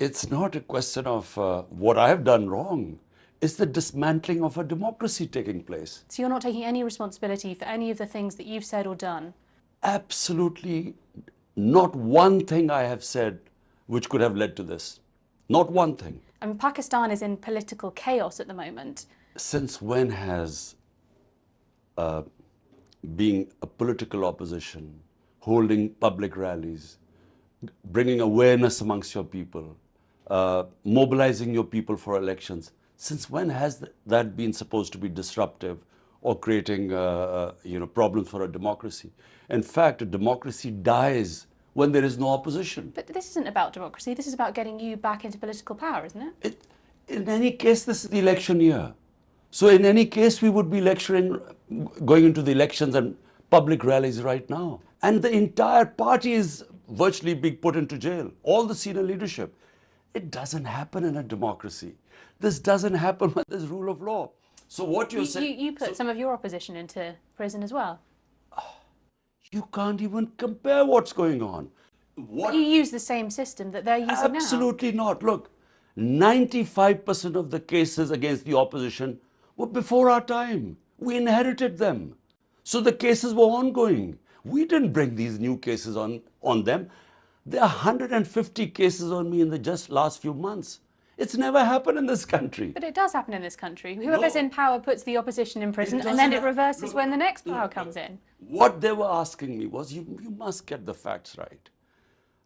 It's not a question of what I have done wrong. It's the dismantling of a democracy taking place. So you're not taking any responsibility for any of the things that you've said or done? Absolutely not one thing I have said which could have led to this. Not one thing. I mean, Pakistan is in political chaos at the moment. Since when has being a political opposition, holding public rallies, bringing awareness amongst your people, mobilizing your people for elections, since when has that been supposed to be disruptive or creating problems for a democracy? In fact, a democracy dies when there is no opposition. But this isn't about democracy, this is about getting you back into political power, isn't it? In any case, this is the election year. So in any case, we would be going into the elections and public rallies right now. And the entire party is virtually being put into jail, all the senior leadership. It doesn't happen in a democracy. This doesn't happen when there's rule of law. So what you're saying... You put some of your opposition into prison as well. You can't even compare what's going on. But you use the same system that they're using now. Absolutely not. Look, 95% of the cases against the opposition were before our time. We inherited them. So the cases were ongoing. We didn't bring these new cases on them. There are 150 cases on me in the just last few months. It's never happened in this country. But it does happen in this country. Whoever's in power puts the opposition in prison and then it reverses when the next power comes in. What they were asking me was, you must get the facts right.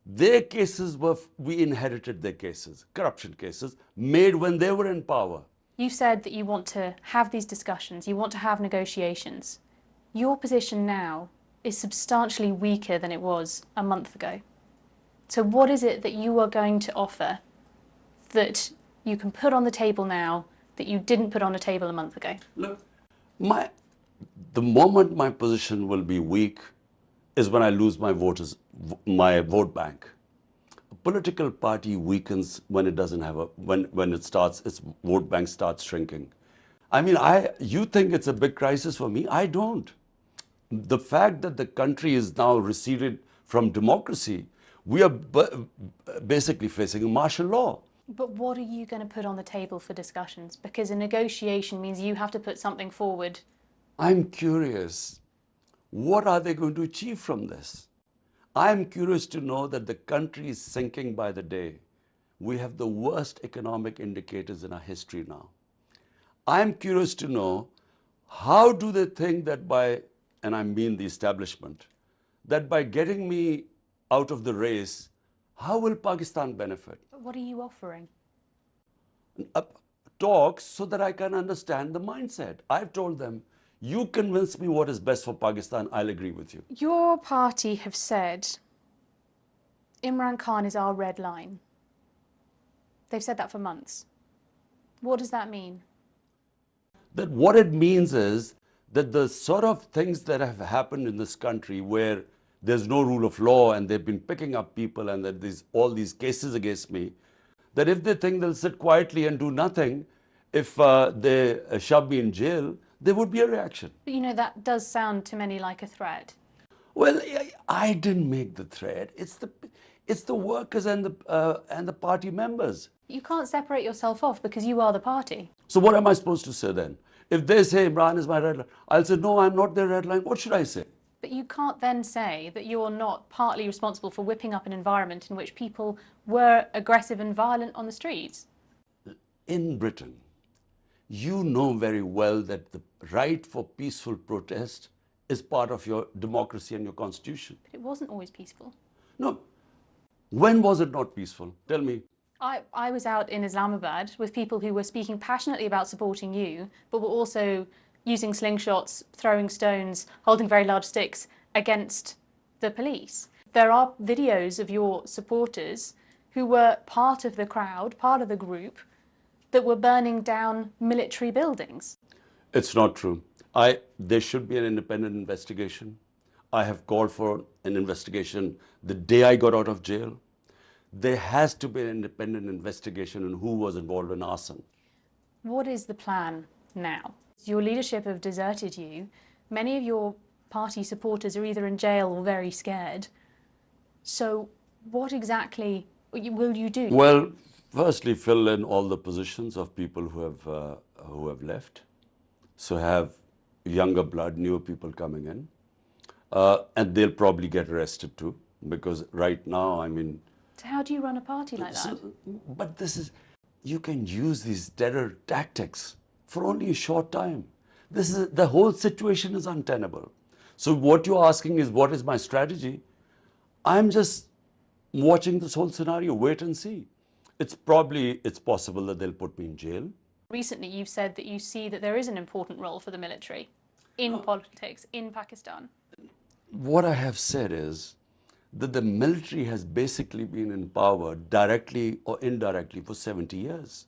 Their cases were, we inherited their cases, corruption cases, made when they were in power. You said that you want to have these discussions, you want to have negotiations. Your position now is substantially weaker than it was a month ago. So what is it that you are going to offer that you can put on the table now that you didn't put on the table a month ago? Look, the moment my position will be weak is when I lose my my vote bank. A political party weakens when it doesn't have when its vote bank starts shrinking. I mean, you think it's a big crisis for me? I don't. The fact that the country is now receded from democracy, we are basically facing a martial law. But what are you going to put on the table for discussions? Because a negotiation means you have to put something forward. I'm curious, what are they going to achieve from this? I'm curious to know that the country is sinking by the day. We have the worst economic indicators in our history now. I'm curious to know, how do they think that by, and I mean the establishment, that by getting me out of the race, how will Pakistan benefit? What are you offering? Talks so that I can understand the mindset. I've told them, you convince me what is best for Pakistan, I'll agree with you. Your party have said Imran Khan is our red line. They've said that for months. What does that mean? That what it means is that the sort of things that have happened in this country where there's no rule of law and they've been picking up people and that there's all these cases against me, that if they think they'll sit quietly and do nothing, if they shove me in jail, there would be a reaction. But you know, that does sound to many like a threat. Well, I didn't make the threat. It's the workers and the party members. You can't separate yourself off because you are the party. So what am I supposed to say then? If they say Imran is my red line, I'll say, no, I'm not their red line. What should I say? But you can't then say that you're not partly responsible for whipping up an environment in which people were aggressive and violent on the streets. In Britain, you know very well that the right for peaceful protest is part of your democracy and your constitution. But it wasn't always peaceful. No. When was it not peaceful? Tell me. I was out in Islamabad with people who were speaking passionately about supporting you, but were also using slingshots, throwing stones, holding very large sticks against the police. There are videos of your supporters who were part of the crowd, part of the group, that were burning down military buildings. It's not true. There should be an independent investigation. I have called for an investigation the day I got out of jail. There has to be an independent investigation on who was involved in arson. What is the plan now? Your leadership have deserted you. Many of your party supporters are either in jail or very scared. So what exactly will you do? Well, firstly, fill in all the positions of people who have left. So have younger blood, newer people coming in. And they'll probably get arrested too, because right now, I mean, So how do you run a party like that? so, but this is, you can use these terror tactics for only a short time. This is, the whole situation is untenable. So what you're asking is, what is my strategy? I'm just watching this whole scenario, wait and see. It's possible that they'll put me in jail. Recently, you've said that you see that there is an important role for the military in politics in Pakistan. What I have said is that the military has basically been in power directly or indirectly for 70 years.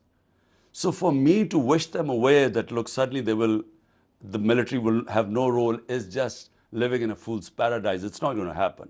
So for me to wish them away, that look, suddenly the military will have no role, is just living in a fool's paradise. It's not going to happen.